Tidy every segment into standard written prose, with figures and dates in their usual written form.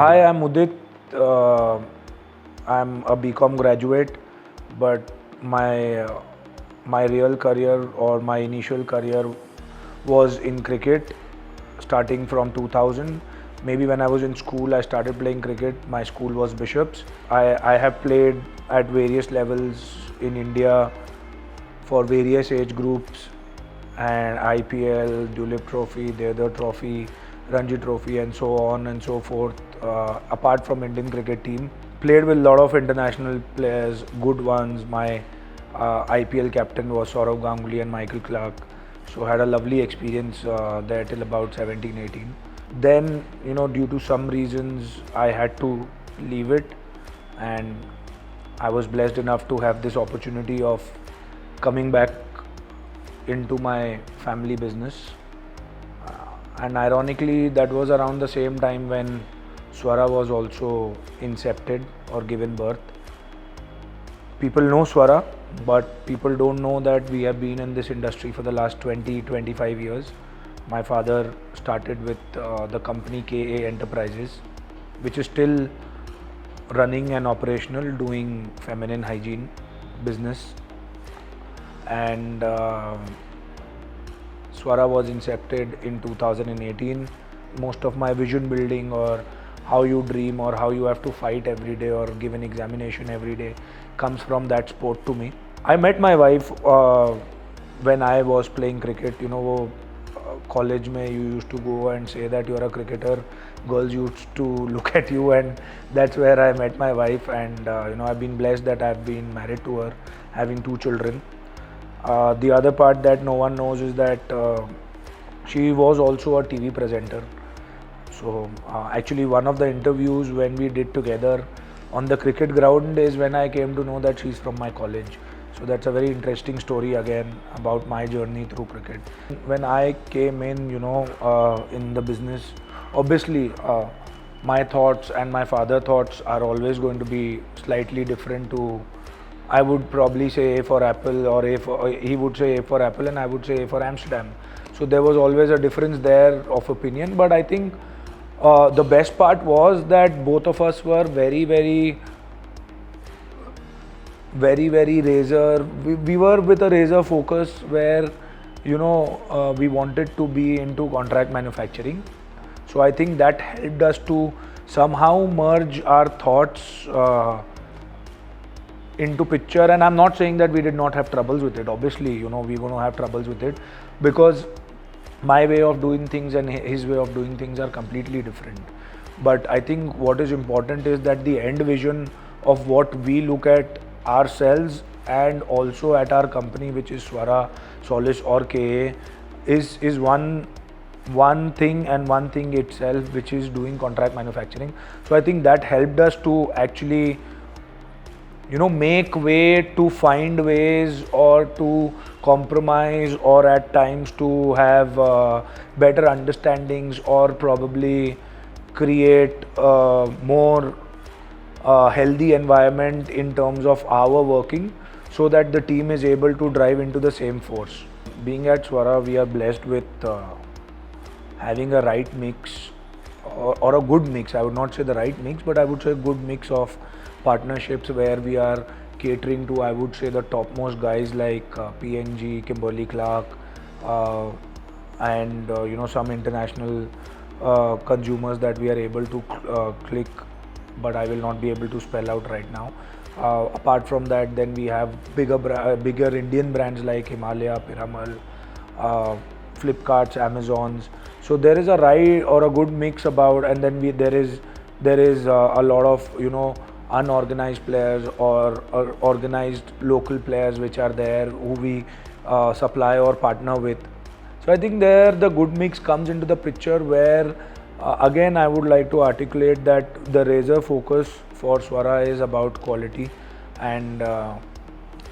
hi, I'm Udit. Uh, I'm a BCom graduate, but my real career or my initial career was in cricket, starting from 2000. Maybe when I was in school, I started playing cricket. My school was Bishops. I have played at various levels in India for various age groups, and IPL, Dulip Trophy, the other trophy, Ranji Trophy, and so on and so forth. Apart from Indian cricket team, played with a lot of international players, good ones. My IPL captain was Saurav Ganguly and Michael Clark. So had a lovely experience there till about 17, 18. Then, due to some reasons, I had to leave it, and I was blessed enough to have this opportunity of coming back into my family business. And ironically, that was around the same time when Swara was also incepted or given birth. People know Swara, but people don't know that we have been in this industry for the last 20, 25 years. My father started with the company KA Enterprises, which is still running and operational, doing feminine hygiene business. And Swara was incepted in 2018. Most of my vision building, or how you dream, or how you have to fight every day or give an examination every day, comes from that sport to me. I met my wife when I was playing cricket. College mein you used to go and say that you're a cricketer. Girls used to look at you, and that's where I met my wife. And I've been blessed that I've been married to her, having two children. The other part that no one knows is that she was also a TV presenter. So actually, one of the interviews when we did together on the cricket ground is when I came to know that she's from my college. So that's a very interesting story again about my journey through cricket. When I came in the business, obviously my thoughts and my father's thoughts are always going to be slightly different to. I would probably say A for Apple, or he would say A for Apple, and I would say A for Amsterdam. So there was always a difference there of opinion. But I think the best part was that both of us were very, very, very, very razor. We were with a razor focus where we wanted to be into contract manufacturing. So I think that helped us to somehow merge our thoughts into picture. And I'm not saying that we did not have troubles with it. Obviously, we're going to have troubles with it, because my way of doing things and his way of doing things are completely different. But I think what is important is that the end vision of what we look at ourselves and also at our company, which is Swara, Solis or KA, is one thing and one thing itself, which is doing contract manufacturing. So I think that helped us to actually make way to find ways, or to compromise, or at times to have better understandings, or probably create a more healthy environment in terms of our working, so that the team is able to drive into the same force. Being at Swara, we are blessed with having a right mix, or a good mix. I would not say the right mix, but I would say a good mix of partnerships where we are catering to, I would say, the topmost guys like PNG, Kimberly Clark, and some international consumers that we are able to click, but I will not be able to spell out right now. Apart from that, then we have bigger Indian brands like Himalaya, Piramal, Flipkarts, Amazons. So there is a right or a good mix about, and then there is a lot of unorganized players, or organized local players which are there, who we supply or partner with. So I think there the good mix comes into the picture, where again I would like to articulate that the razor focus for Swara is about quality, and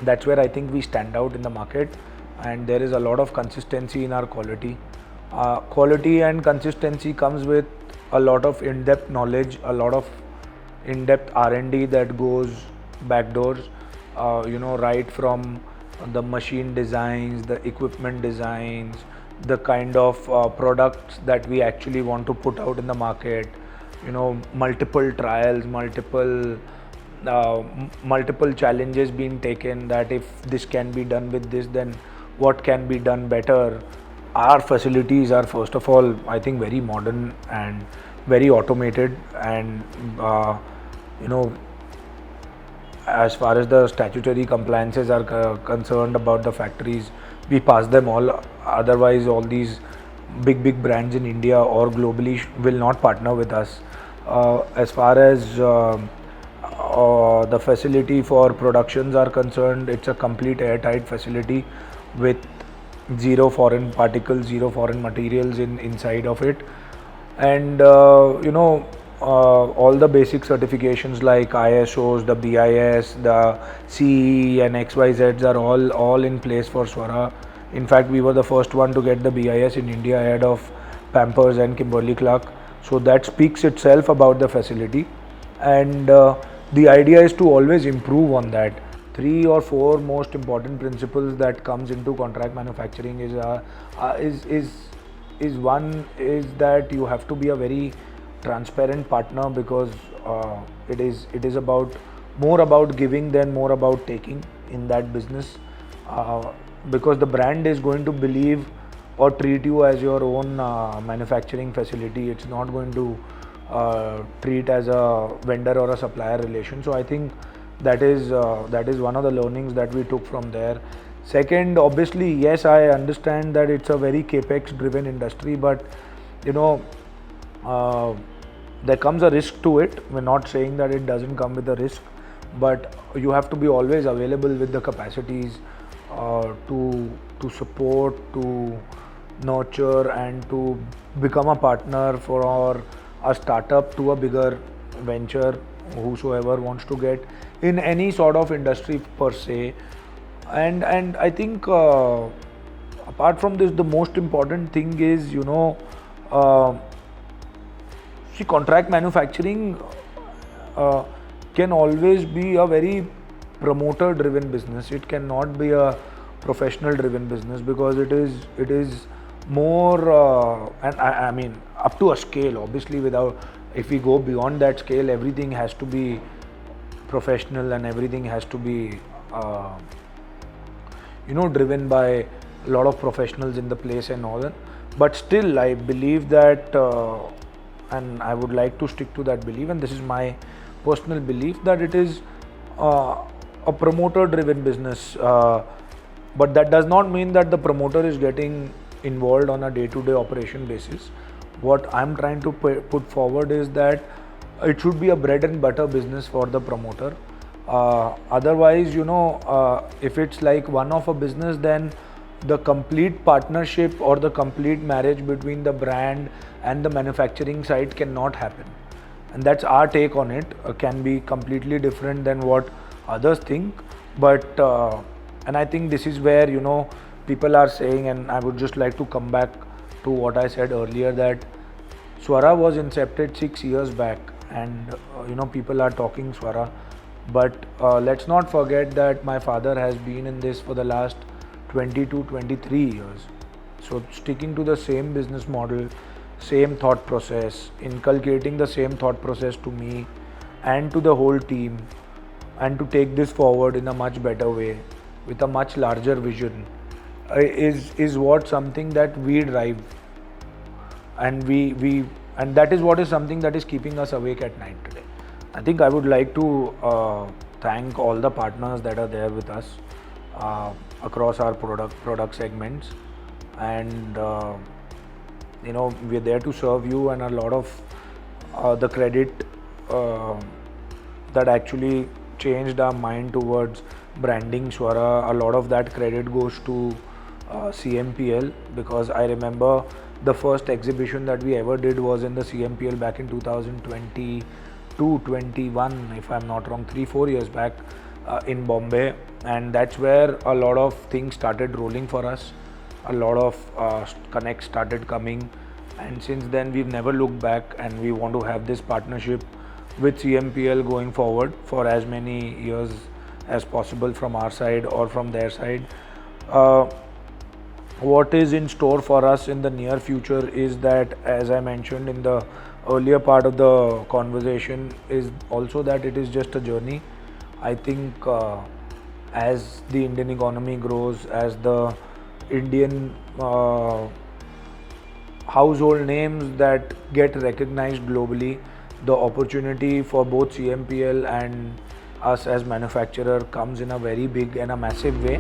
that's where I think we stand out in the market, and there is a lot of consistency in our quality. Quality and consistency comes with a lot of in-depth knowledge, a lot of in-depth R&D that goes backdoors, right from the machine designs, the equipment designs, the kind of products that we actually want to put out in the market, multiple trials, multiple challenges being taken, that if this can be done with this, then what can be done better. Our facilities are, first of all, I think, very modern and very automated, and you know as far as the statutory compliances are concerned about the factories, we pass them all. Otherwise, all these big brands in India or globally will not partner with us. As far as the facility for productions are concerned, it's a complete airtight facility with zero foreign particles, zero foreign materials inside of it, and all the basic certifications like ISOs, the BIS, the CE and XYZs are all in place for Swara. In fact, we were the first one to get the BIS in India ahead of Pampers and Kimberly Clark. So that speaks itself about the facility, and the idea is to always improve on that. Three or four most important principles that comes into contract manufacturing is one is that you have to be a very transparent partner, because it is about more about giving than more about taking in that business, because the brand is going to believe or treat you as your own manufacturing facility. It's not going to treat as a vendor or a supplier relation. So I think that is one of the learnings that we took from there. Second, obviously, yes, I understand that it's a very capex driven industry, but there comes a risk to it. We're not saying that it doesn't come with a risk, but you have to be always available with the capacities to support, to nurture, and to become a partner for a startup to a bigger venture, whosoever wants to get in any sort of industry per se. And I think apart from this, the most important thing is see, contract manufacturing can always be a very promoter driven business. It cannot be a professional driven business, because it is more and I mean, up to a scale, obviously. If we go beyond that scale, everything has to be professional and everything has to be driven by a lot of professionals in the place and all that. But still, I believe that and I would like to stick to that belief, and this is my personal belief, that it is a promoter driven business, but that does not mean that the promoter is getting involved on a day-to-day operation basis. What I'm trying to put forward is that it should be a bread and butter business for the promoter. Otherwise, if it's like one of a business, then the complete partnership or the complete marriage between the brand and the manufacturing side cannot happen. And that's our take on it. Can be completely different than what others think, but and I think this is where people are saying, and I would just like to come back to what I said earlier, that Swara was incepted 6 years back, and people are talking Swara, but let's not forget that my father has been in this for the last 20 to 23 years. So sticking to the same business model, same thought process, inculcating the same thought process to me and to the whole team, and to take this forward in a much better way with a much larger vision, is what something that we drive, and and that is what is something that is keeping us awake at night today. I think I would like to thank all the partners that are there with us across our product segments, and we're there to serve you, and a lot of the credit that actually changed our mind towards branding Swara, a lot of that credit goes to CMPL, because I remember the first exhibition that we ever did was in the CMPL back in 2022-21, if I'm not wrong, 3-4 years back in Bombay, and that's where a lot of things started rolling for us. A lot of connects started coming, and since then we've never looked back, and we want to have this partnership with CMPL going forward for as many years as possible from our side or from their side. what is in store for us in the near future is that, as I mentioned in the earlier part of the conversation, is also that it is just a journey. I think as the Indian economy grows, as the Indian household names that get recognized globally, the opportunity for both CMPL and us as manufacturer comes in a very big and a massive way.